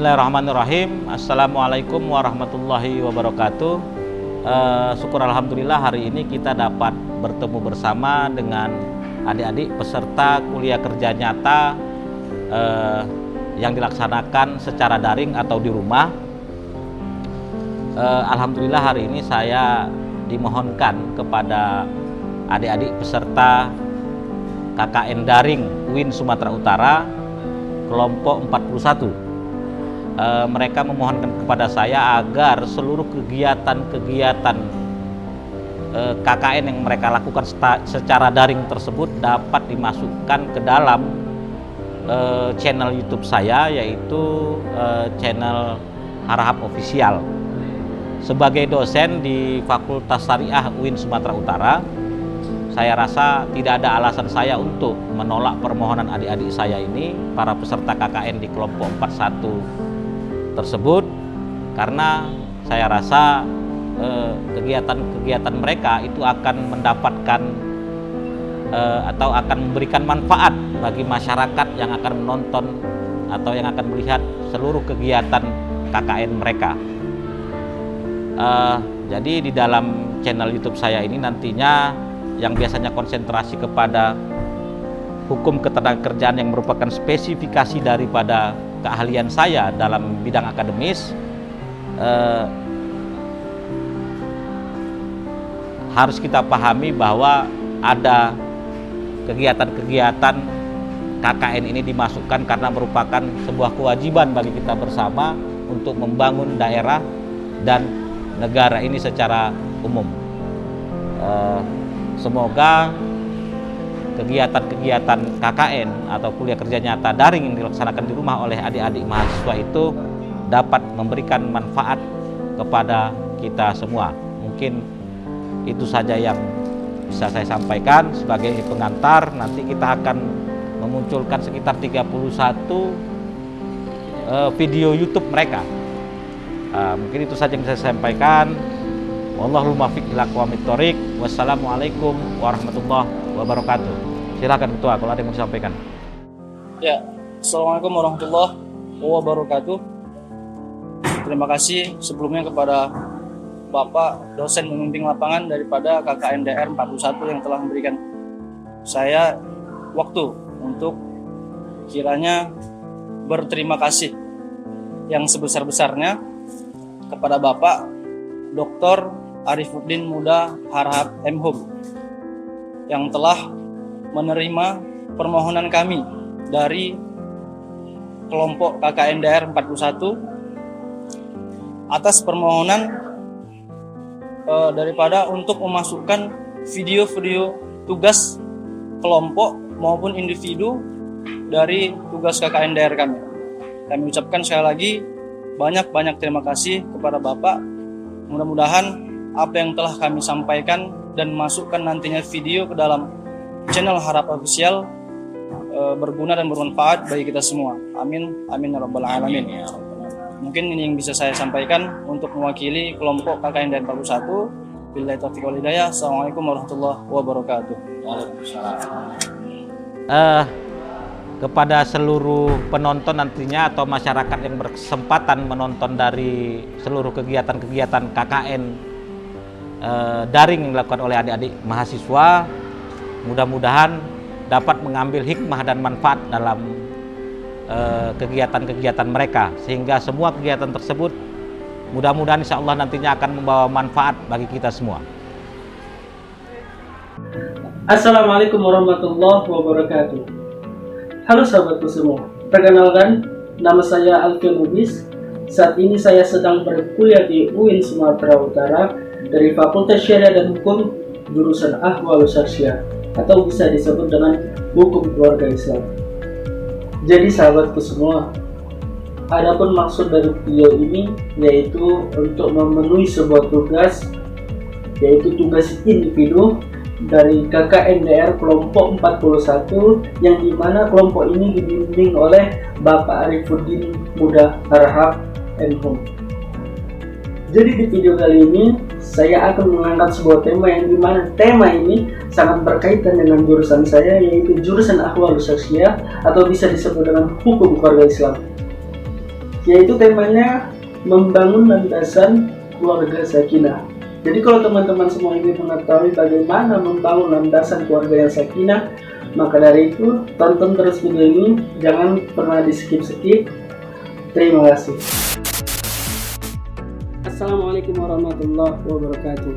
Bismillahirrahmanirrahim. Assalamualaikum warahmatullahi wabarakatuh. Syukur alhamdulillah hari ini kita dapat bertemu bersama dengan adik-adik peserta kuliah kerja nyata yang dilaksanakan secara daring atau di rumah. Alhamdulillah hari ini saya dimohonkan kepada adik-adik peserta KKN daring UIN Sumatera Utara kelompok 41. Mereka memohonkan kepada saya agar seluruh kegiatan-kegiatan KKN yang mereka lakukan secara daring tersebut dapat dimasukkan ke dalam channel YouTube saya, yaitu channel Harahap Official. Sebagai dosen di Fakultas Syariah UIN Sumatera Utara, saya rasa tidak ada alasan saya untuk menolak permohonan adik-adik saya ini, para peserta KKN di kelompok 41 tersebut, karena saya rasa kegiatan-kegiatan mereka itu akan mendapatkan atau akan memberikan manfaat bagi masyarakat yang akan menonton atau yang akan melihat seluruh kegiatan KKN mereka. Jadi di dalam channel YouTube saya ini nantinya yang biasanya konsentrasi kepada hukum ketenagakerjaan yang merupakan spesifikasi daripada keahlian saya dalam bidang akademis, harus kita pahami bahwa ada kegiatan-kegiatan KKN ini dimasukkan karena merupakan sebuah kewajiban bagi kita bersama untuk membangun daerah dan negara ini secara umum. Semoga kegiatan-kegiatan KKN atau kuliah kerja nyata daring yang dilaksanakan di rumah oleh adik-adik mahasiswa itu dapat memberikan manfaat kepada kita semua. Mungkin itu saja yang bisa saya sampaikan sebagai pengantar. Nanti kita akan memunculkan sekitar 31 video YouTube mereka. Mungkin itu saja yang saya sampaikan. Wallahul muwaffiq ila aqwamit thoriq. Wassalamualaikum warahmatullahi wabarakatuh. Silakan Ketua kalau ada yang mau disampaikan. Ya, Assalamualaikum warahmatullahi wabarakatuh. Terima kasih sebelumnya kepada Bapak dosen pembimbing lapangan daripada KKN DR 41 yang telah memberikan saya waktu untuk kiranya berterima kasih yang sebesar-besarnya kepada Bapak Dr. Arifuddin Muda Harahap M.Hum yang telah menerima permohonan kami dari kelompok KKN DR 41 atas permohonan daripada untuk memasukkan video-video tugas kelompok maupun individu dari tugas KKN DR kami. Kami ucapkan sekali lagi banyak-banyak terima kasih kepada Bapak. Mudah-mudahan apa yang telah kami sampaikan dan masukkan nantinya video ke dalam channel Harahap Official berguna dan bermanfaat bagi kita semua. Amin, amin ya rabbal alamin. Mungkin ini yang bisa saya sampaikan untuk mewakili kelompok KKN DR 41. Billahi taufiq wal hidayah. Assalamualaikum warahmatullahi wabarakatuh. Kepada seluruh penonton nantinya atau masyarakat yang berkesempatan menonton dari seluruh kegiatan-kegiatan KKN daring yang dilakukan oleh adik-adik mahasiswa, mudah-mudahan dapat mengambil hikmah dan manfaat dalam kegiatan-kegiatan mereka, sehingga semua kegiatan tersebut mudah-mudahan insya Allah nantinya akan membawa manfaat bagi kita semua. Assalamualaikum warahmatullahi wabarakatuh. Halo sahabatku semua, perkenalkan nama saya Alfian Lubis. Saat ini saya sedang berkuliah di UIN Sumatera Utara dari Fakultas Syariah dan Hukum jurusan Ahwalus Syariah atau bisa disebut dengan Hukum Keluarga Islam. Jadi sahabatku semua, adapun maksud dari video ini yaitu untuk memenuhi sebuah tugas, yaitu tugas individu dari KKN DR kelompok 41 yang dimana kelompok ini dibimbing oleh Bapak Arifuddin Muda Harahap M.Hum. Jadi di video kali ini saya akan mengangkat sebuah tema yang dimana tema ini sangat berkaitan dengan jurusan saya, yaitu jurusan Ahwalus Syariah atau bisa disebut dengan Hukum Keluarga Islam. yaitu temanya membangun landasan keluarga sakinah. Jadi kalau teman-teman semua ingin mengetahui bagaimana membangun landasan keluarga yang sakinah, maka dari itu tonton terus video ini, jangan pernah di skip-skip. Terima kasih. Assalamualaikum warahmatullahi wabarakatuh.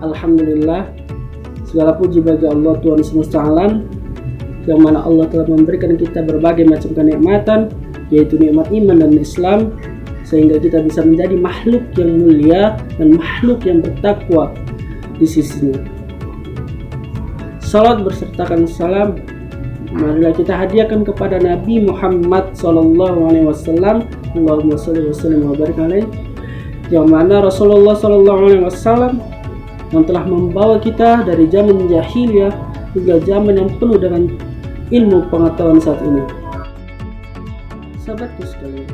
Alhamdulillah, segala puji bagi Allah Tuhan semesta alam, yang mana Allah telah memberikan kita berbagai macam kenikmatan, yaitu nikmat iman dan Islam, sehingga kita bisa menjadi makhluk yang mulia dan makhluk yang bertakwa di sisinya. Salat bersertakan salam marilah kita hadiahkan kepada Nabi Muhammad SAW. Allahumma sholli wa sallim wa barik alaihi, yang mana Rasulullah SAW yang telah membawa kita dari zaman jahiliyah hingga zaman yang penuh dengan ilmu pengetahuan saat ini. Sahabatku sekalian,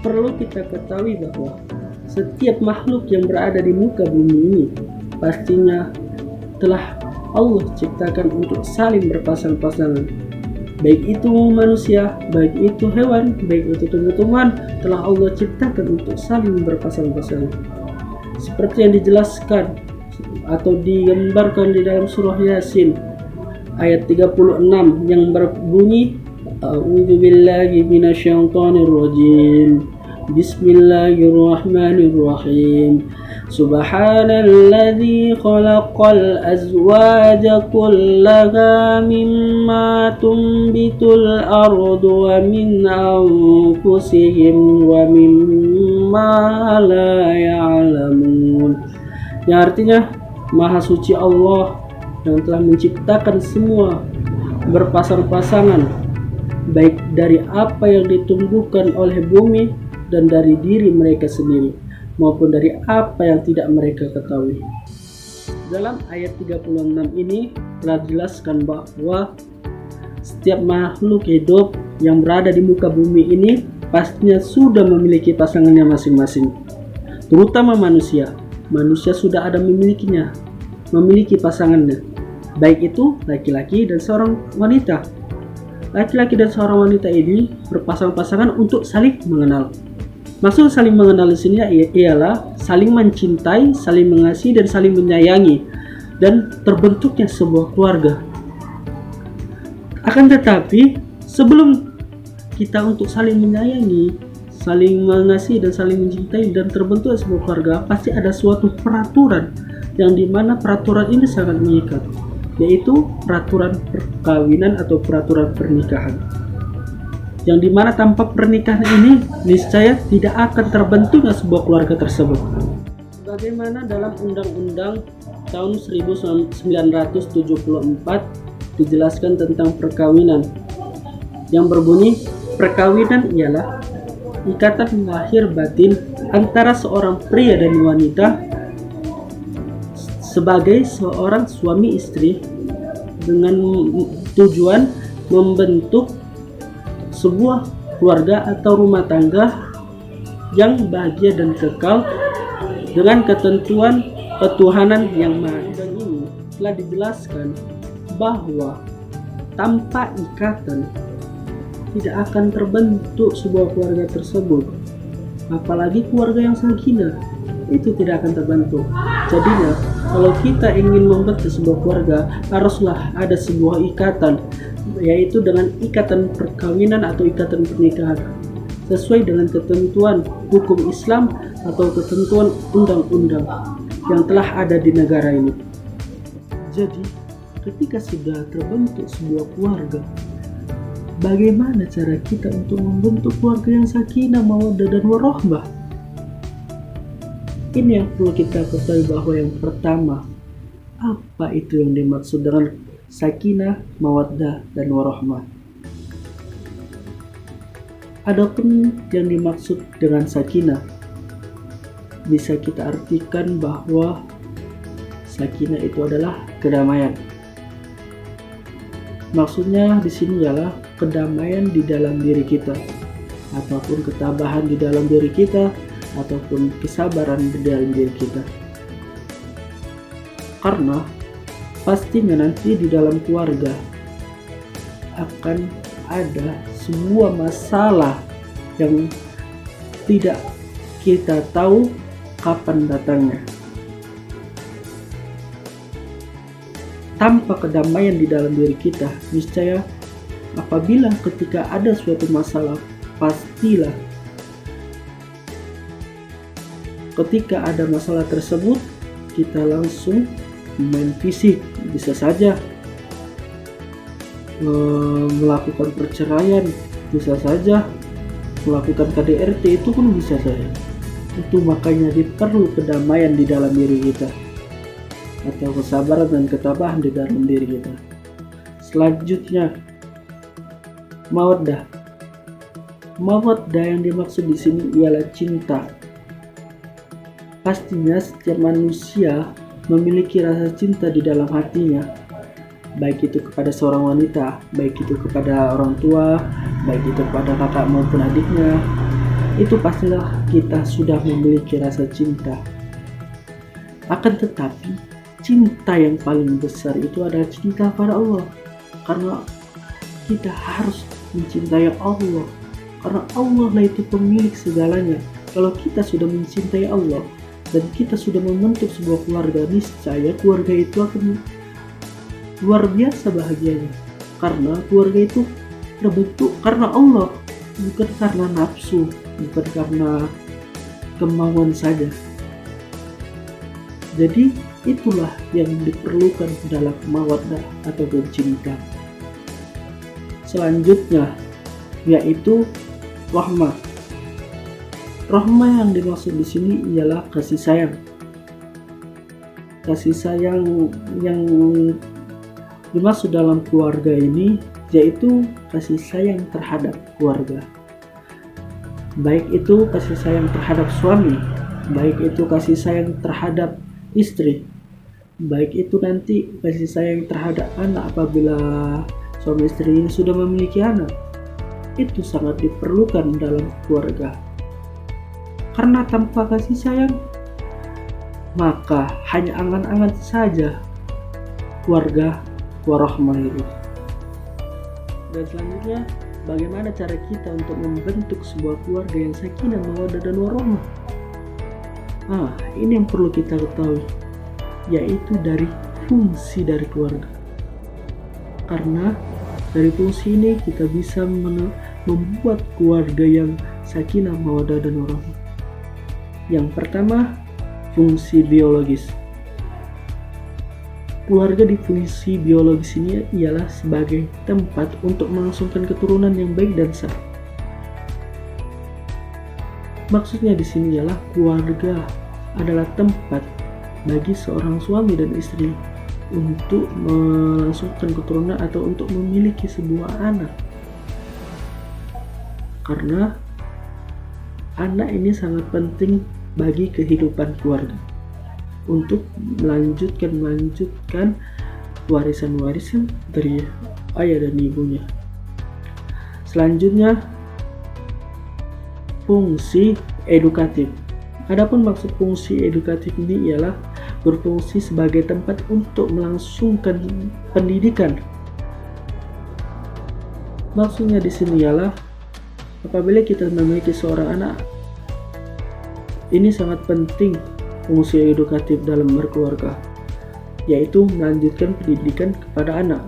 perlu kita ketahui bahwa setiap makhluk yang berada di muka bumi ini pastinya telah Allah ciptakan untuk saling berpasang-pasangan. Baik itu manusia, baik itu hewan, baik itu tumbuh-tumbuhan, telah Allah ciptakan untuk saling berpasang-pasangan. Seperti yang dijelaskan atau digambarkan di dalam surah Yasin ayat 36 yang berbunyi, A'udzubillahi minasyaitonirrajim. Bismillahirrahmanirrahim. Subhanalladzi khalaqal azwaja kullaha mimma tumbitul ardu wa min anfusihim wa mimma la ya'lamun. Yang artinya, Maha Suci Allah yang telah menciptakan semua berpasang-pasangan, baik dari apa yang ditumbuhkan oleh bumi dan dari diri mereka sendiri, maupun dari apa yang tidak mereka ketahui. Dalam ayat 36 ini telah dijelaskan bahwa setiap makhluk hidup yang berada di muka bumi ini pastinya sudah memiliki pasangannya masing-masing. Terutama manusia. Manusia sudah ada memiliki pasangannya, baik itu laki-laki dan seorang wanita. Laki-laki dan seorang wanita ini berpasang-pasangan untuk saling mengenal. Maksud saling mengenal di sini ialah saling mencintai, saling mengasihi, dan saling menyayangi, dan terbentuknya sebuah keluarga. Akan tetapi, sebelum kita untuk saling menyayangi, saling mengasihi, dan saling mencintai, dan terbentuk sebuah keluarga, pasti ada suatu peraturan, yang dimana peraturan ini sangat mengikat, yaitu peraturan perkawinan atau peraturan pernikahan. Yang dimana tanpa pernikahan ini niscaya tidak akan terbentuknya sebuah keluarga tersebut. Bagaimana dalam Undang-Undang tahun 1974 dijelaskan tentang perkawinan, yang berbunyi, perkawinan ialah ikatan lahir batin antara seorang pria dan wanita sebagai seorang suami istri dengan tujuan membentuk sebuah keluarga atau rumah tangga yang bahagia dan kekal dengan ketentuan ketuhanan yang maha. Dan ini telah dijelaskan bahwa tanpa ikatan tidak akan terbentuk sebuah keluarga tersebut, apalagi keluarga yang sakinah itu tidak akan terbentuk. Jadinya kalau kita ingin membentuk sebuah keluarga, haruslah ada sebuah ikatan, yaitu dengan ikatan perkawinan atau ikatan pernikahan sesuai dengan ketentuan hukum Islam atau ketentuan undang-undang yang telah ada di negara ini. Jadi, ketika sudah terbentuk sebuah keluarga, bagaimana cara kita untuk membentuk keluarga yang sakinah, mawaddah, dan warahmah? Ini yang perlu kita ketahui, bahwa yang pertama, apa itu yang dimaksud dengan sakinah, mawaddah, dan warahmah. Adapun yang dimaksud dengan sakinah, bisa kita artikan bahwa sakinah itu adalah kedamaian. Maksudnya di sini ialah kedamaian di dalam diri kita, ataupun ketabahan di dalam diri kita, ataupun kesabaran di dalam diri kita. Karena pastinya nanti di dalam keluarga akan ada sebuah masalah yang tidak kita tahu kapan datangnya. Tanpa kedamaian di dalam diri kita, niscaya apabila ketika ada suatu masalah, pastilah ketika ada masalah tersebut kita langsung main fisik, bisa saja melakukan perceraian, bisa saja melakukan KDRT, itu pun bisa saja. Itu makanya diperlu kedamaian di dalam diri kita, atau kesabaran dan ketabahan di dalam diri kita. Selanjutnya, mawaddah. Mawaddah yang dimaksud di sini ialah cinta. Pastinya setiap manusia memiliki rasa cinta di dalam hatinya, baik itu kepada seorang wanita, baik itu kepada orang tua, baik itu kepada kakak maupun adiknya. Itu pastilah kita sudah memiliki rasa cinta. Akan tetapi cinta yang paling besar itu adalah cinta pada Allah, karena kita harus mencintai Allah, karena Allah lah itu pemilik segalanya. Kalau kita sudah mencintai Allah dan kita sudah membentuk sebuah keluarga, niscaya keluarga itu akan luar biasa bahagianya, karena keluarga itu terbentuk karena Allah, bukan karena nafsu, bukan karena kemauan saja. Jadi itulah yang diperlukan dalam mawaddah atau cinta. Selanjutnya yaitu rahmah. Rahmah yang dimaksud di sini ialah kasih sayang. Kasih sayang yang dimaksud dalam keluarga ini yaitu kasih sayang terhadap keluarga. Baik itu kasih sayang terhadap suami, baik itu kasih sayang terhadap istri, baik itu nanti kasih sayang terhadap anak apabila suami istri ini sudah memiliki anak. Itu sangat diperlukan dalam keluarga. Karena tanpa kasih sayang, maka hanya angan-angan saja keluarga warahmah itu. Dan selanjutnya, bagaimana cara kita untuk membentuk sebuah keluarga yang sakinah, mawaddah dan warahmah? Ini yang perlu kita ketahui, yaitu dari fungsi dari keluarga. Karena dari fungsi ini kita bisa membuat keluarga yang sakinah, mawaddah dan warahmah. Yang pertama, fungsi biologis. Keluarga di fungsi biologis ini ialah sebagai tempat untuk melangsungkan keturunan yang baik dan sah. Maksudnya di sini ialah keluarga adalah tempat bagi seorang suami dan istri untuk melangsungkan keturunan atau untuk memiliki sebuah anak. Karena anak ini sangat penting bagi kehidupan keluarga untuk melanjutkan warisan-warisan dari ayah dan ibunya. Selanjutnya, fungsi edukatif. Adapun maksud fungsi edukatif ini ialah berfungsi sebagai tempat untuk melangsungkan pendidikan. Maksudnya di sini ialah apabila kita memiliki seorang anak, ini sangat penting fungsi edukatif dalam berkeluarga, yaitu melanjutkan pendidikan kepada anak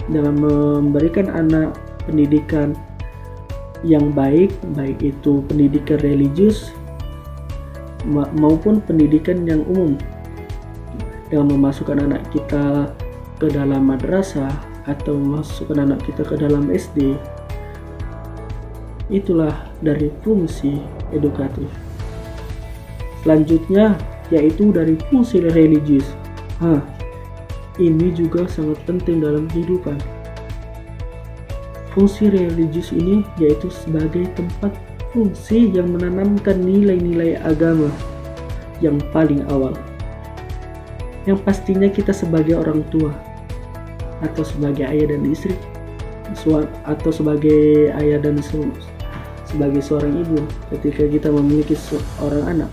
dengan memberikan anak pendidikan yang baik, baik itu pendidikan religius maupun pendidikan yang umum, dengan memasukkan anak kita ke dalam madrasah atau memasukkan anak kita ke dalam SD. Itulah dari fungsi edukatif. Selanjutnya yaitu dari fungsi religius. Ini juga sangat penting dalam kehidupan. Fungsi religius ini yaitu sebagai tempat fungsi yang menanamkan nilai-nilai agama yang paling awal, yang pastinya kita sebagai orang tua atau sebagai ayah dan istri atau sebagai ayah dan sebagai seorang ibu, ketika kita memiliki seorang anak,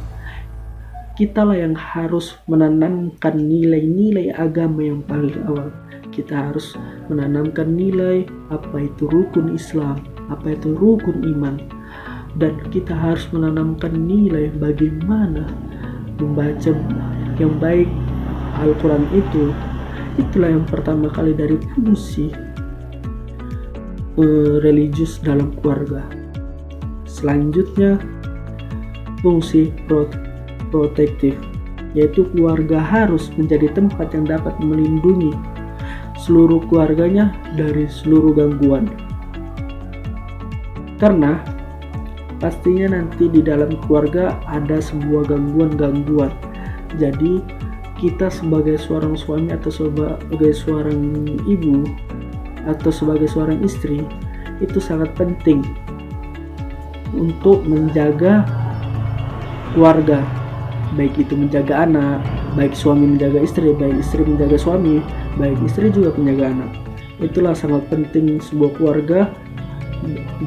kitalah yang harus menanamkan nilai-nilai agama yang paling awal. Kita harus menanamkan nilai apa itu rukun Islam, apa itu rukun iman, dan kita harus menanamkan nilai bagaimana membaca yang baik Al-Quran itu. Itulah yang pertama kali dari fungsi religius dalam keluarga. Selanjutnya fungsi protektif, yaitu keluarga harus menjadi tempat yang dapat melindungi seluruh keluarganya dari seluruh gangguan. Karena pastinya nanti di dalam keluarga ada sebuah gangguan-gangguan. Jadi kita sebagai seorang suami atau sebagai seorang ibu atau sebagai seorang istri itu sangat penting untuk menjaga keluarga, baik itu menjaga anak, baik suami menjaga istri, baik istri menjaga suami, baik istri juga menjaga anak. Itulah sangat penting sebuah keluarga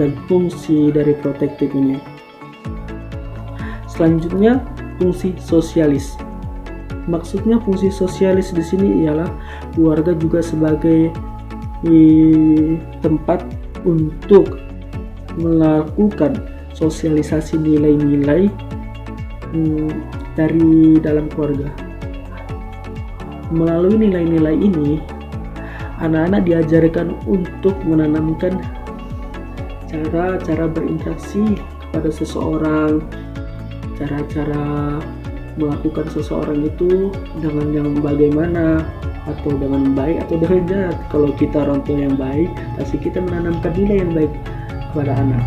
dan fungsi dari protektif ini. Selanjutnya fungsi sosialis. Maksudnya fungsi sosialis di sini ialah keluarga juga sebagai tempat untuk melakukan sosialisasi nilai-nilai dari dalam keluarga. Melalui nilai-nilai ini, anak-anak diajarkan untuk menanamkan cara-cara berinteraksi kepada seseorang, cara-cara melakukan seseorang itu dengan yang bagaimana, atau dengan baik atau dengan jahat. Kalau kita orang tua yang baik, pasti kita menanamkan nilai yang baik kepada anak.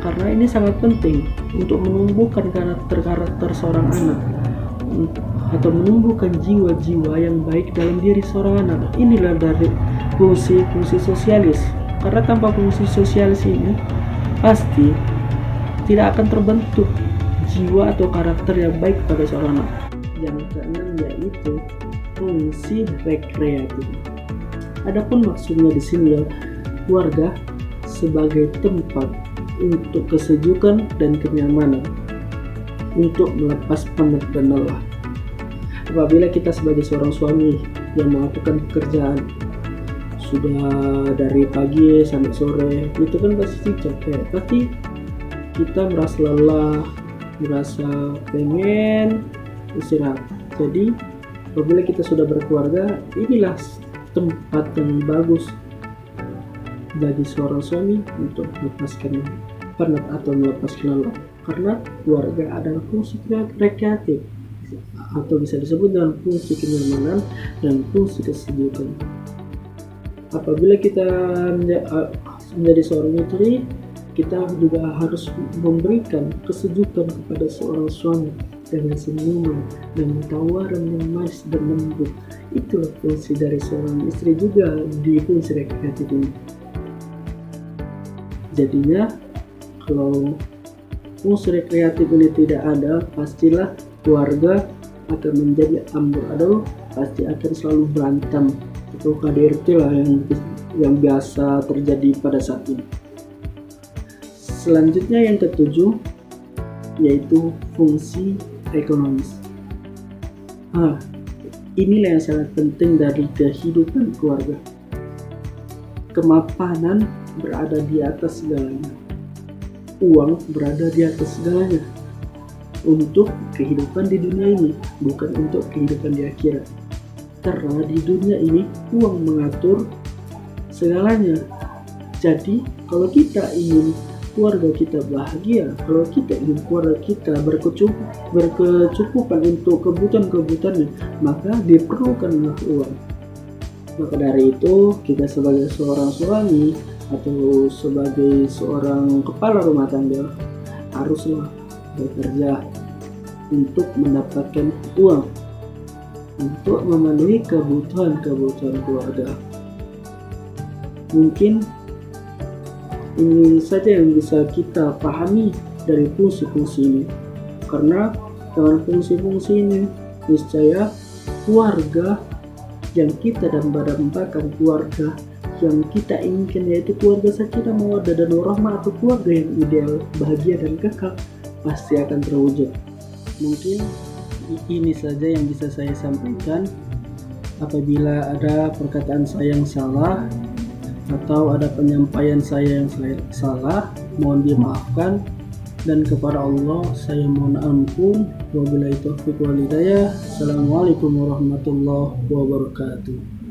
Karena ini sangat penting untuk menumbuhkan karakter seorang anak atau menumbuhkan jiwa-jiwa yang baik dalam diri seorang anak. Inilah dari fungsi sosialis. Karena tanpa fungsi sosialis ini pasti tidak akan terbentuk jiwa atau karakter yang baik pada seorang anak. Yang keenam yaitu fungsi rekreatif. Adapun maksudnya di sini keluarga sebagai tempat untuk kesejukan dan kenyamanan, untuk melepas penat dan lelah. Apabila kita sebagai seorang suami yang melakukan pekerjaan sudah dari pagi sampai sore, itu kan pasti capek, pasti kita merasa lelah, merasa pengen istirahat. Jadi apabila kita sudah berkeluarga, inilah tempat yang bagus bagi seorang suami untuk melepaskan penat atau melepaskan lelah. Karena keluarga adalah fungsi rekreatif atau bisa disebut dengan fungsi kenyamanan dan fungsi kesejukan. Apabila kita menjadi seorang istri, kita juga harus memberikan kesejukan kepada seorang suami dengan senyuman dan tawaran yang manis dan lembut. Itulah fungsi dari seorang istri juga di fungsi rekreatif ini. Jadinya kalau fungsi rekreatif ini tidak ada, pastilah keluarga akan menjadi amburadul, pasti akan selalu berantem atau KDRT lah yang biasa terjadi pada saat ini. Selanjutnya yang ketujuh yaitu fungsi ekonomis. Inilah yang sangat penting dari kehidupan keluarga. Kemapanan berada di atas segalanya. Uang berada di atas segalanya. Untuk kehidupan di dunia ini, bukan untuk kehidupan di akhirat. Karena di dunia ini uang mengatur segalanya. Jadi kalau kita ingin keluarga kita bahagia, kalau kita ingin keluarga kita berkecukupan untuk kebutuhan-kebutuhannya, maka diperlukanlah uang. Maka dari itu kita sebagai seorang suami atau sebagai seorang kepala rumah tangga haruslah bekerja untuk mendapatkan uang untuk memenuhi kebutuhan keluarga. Mungkin ini saja yang bisa kita pahami dari fungsi-fungsi ini. Karena dengan fungsi-fungsi ini, niscaya keluarga yang kita dambakan, keluarga yang kita inginkan, yaitu keluarga sakinah mawaddah dan warahmah atau keluarga yang ideal, bahagia dan kekal, pasti akan terwujud. Mungkin ini saja yang bisa saya sampaikan. Apabila ada perkataan saya yang salah atau ada penyampaian saya yang salah, mohon dimaafkan. dan kepada Allah saya mohon ampun. Wabillahi taufiq wal hidayah. Assalamualaikum warahmatullahi wabarakatuh.